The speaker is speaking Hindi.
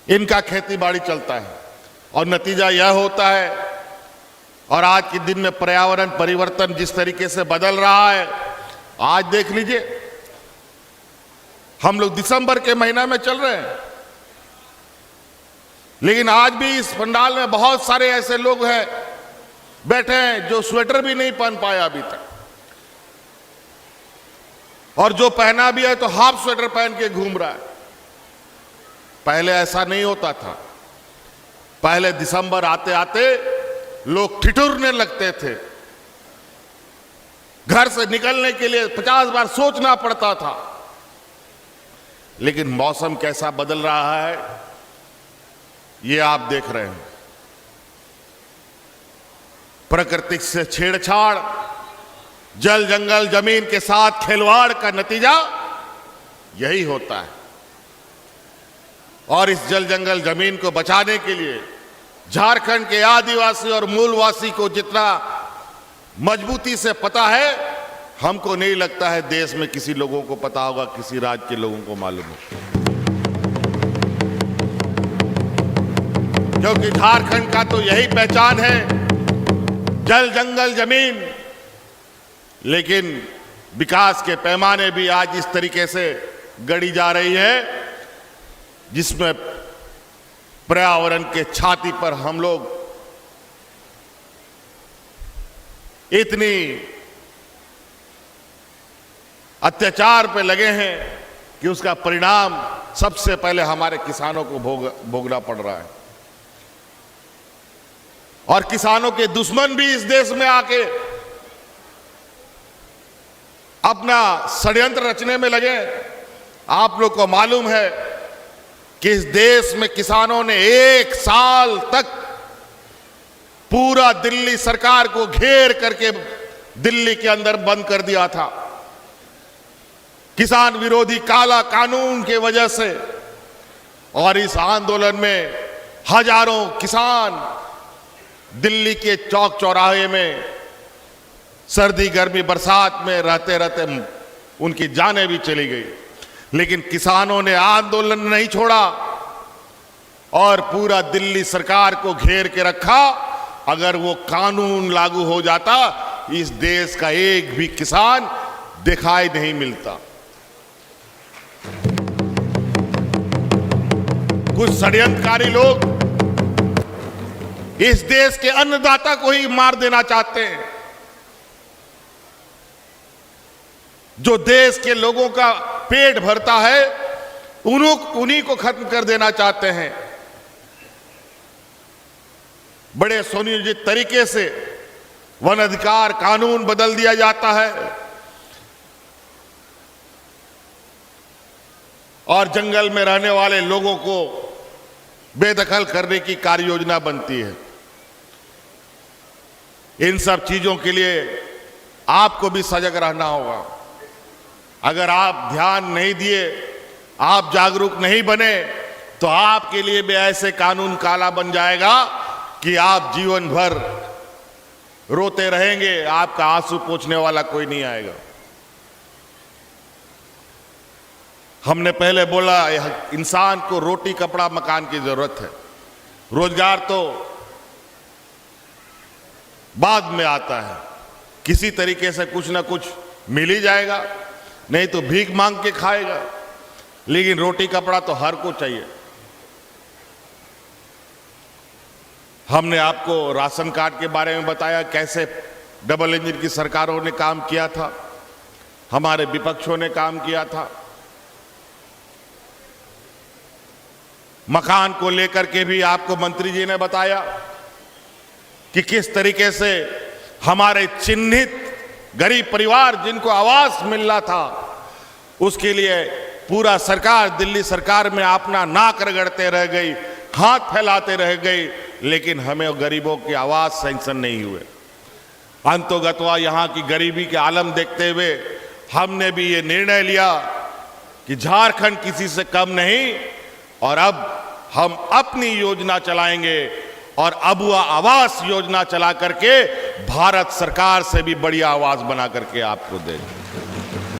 इनका खेती बाड़ी चलता है और नतीजा यह होता है। और आज के दिन में पर्यावरण परिवर्तन जिस तरीके से बदल रहा है, आज देख लीजिए, हम लोग दिसंबर के महीना में चल रहे हैं, लेकिन आज भी इस पंडाल में बहुत सारे ऐसे लोग हैं बैठे हैं जो स्वेटर भी नहीं पहन पाया अभी तक, और जो पहना भी है तो हाफ स्वेटर पहन के घूम रहा है। पहले ऐसा नहीं होता था। पहले दिसंबर आते आते लोग ठिठुरने लगते थे, घर से निकलने के लिए 50 बार सोचना पड़ता था। लेकिन मौसम कैसा बदल रहा है ये आप देख रहे हैं। प्रकृति से छेड़छाड़, जल जंगल जमीन के साथ खिलवाड़ का नतीजा यही होता है। और इस जल जंगल जमीन को बचाने के लिए झारखंड के आदिवासी और मूलवासी को जितना मजबूती से पता है, हमको नहीं लगता है देश में किसी लोगों को पता होगा, किसी राज्य के लोगों को मालूम हो। क्योंकि झारखंड का तो यही पहचान है, जल जंगल जमीन। लेकिन विकास के पैमाने भी आज इस तरीके से गढ़ी जा रही है जिसमें पर्यावरण के छाती पर हम लोग इतनी अत्याचार पे लगे हैं कि उसका परिणाम सबसे पहले हमारे किसानों को भोगना पड़ रहा है। और किसानों के दुश्मन भी इस देश में आके अपना षड्यंत्र रचने में लगे। आप लोग को मालूम है कि इस देश में किसानों ने 1 साल तक पूरा दिल्ली सरकार को घेर करके दिल्ली के अंदर बंद कर दिया था, किसान विरोधी काला कानून के वजह से। और इस आंदोलन में हजारों किसान दिल्ली के चौक चौराहे में सर्दी गर्मी बरसात में रहते रहते उनकी जानें भी चली गई। लेकिन किसानों ने आंदोलन नहीं छोड़ा और पूरा दिल्ली सरकार को घेर के रखा। अगर वो कानून लागू हो जाता, इस देश का एक भी किसान दिखाई नहीं मिलता। कुछ षड्यंत्रकारी लोग इस देश के अन्नदाता को ही मार देना चाहते हैं, जो देश के लोगों का पेट भरता है, उन्हीं को खत्म कर देना चाहते हैं। बड़े सुनियोजित तरीके से वन अधिकार कानून बदल दिया जाता है और जंगल में रहने वाले लोगों को बेदखल करने की कार्य योजना बनती है। इन सब चीजों के लिए आपको भी सजग रहना होगा। अगर आप ध्यान नहीं दिए, आप जागरूक नहीं बने, तो आपके लिए भी ऐसे कानून काला बन जाएगा कि आप जीवन भर रोते रहेंगे, आपका आंसू पोंछने वाला कोई नहीं आएगा। हमने पहले बोला इंसान को रोटी कपड़ा मकान की जरूरत है, रोजगार तो बाद में आता है। किसी तरीके से कुछ ना कुछ मिल ही जाएगा, नहीं तो भीख मांग के खाएगा। लेकिन रोटी कपड़ा तो हर को चाहिए। हमने आपको राशन कार्ड के बारे में बताया, कैसे डबल इंजन की सरकारों ने काम किया था, हमारे विपक्षों ने काम किया था। मकान को लेकर के भी आपको मंत्री जी ने बताया कि किस तरीके से हमारे चिन्हित गरीब परिवार जिनको आवास मिलना था, उसके लिए पूरा सरकार, दिल्ली सरकार में अपना नाक रगड़ते रह गई, हाथ फैलाते रह गई, लेकिन हमें गरीबों के आवास सैंक्शन नहीं हुए। अंतोगत्वा यहाँ की गरीबी के आलम देखते हुए हमने भी ये निर्णय लिया कि झारखंड किसी से कम नहीं, और अब हम अपनी योजना चलाएंगे और अबुआ आवास योजना चला करके भारत सरकार से भी बड़ी आवास बना करके आपको देंगे।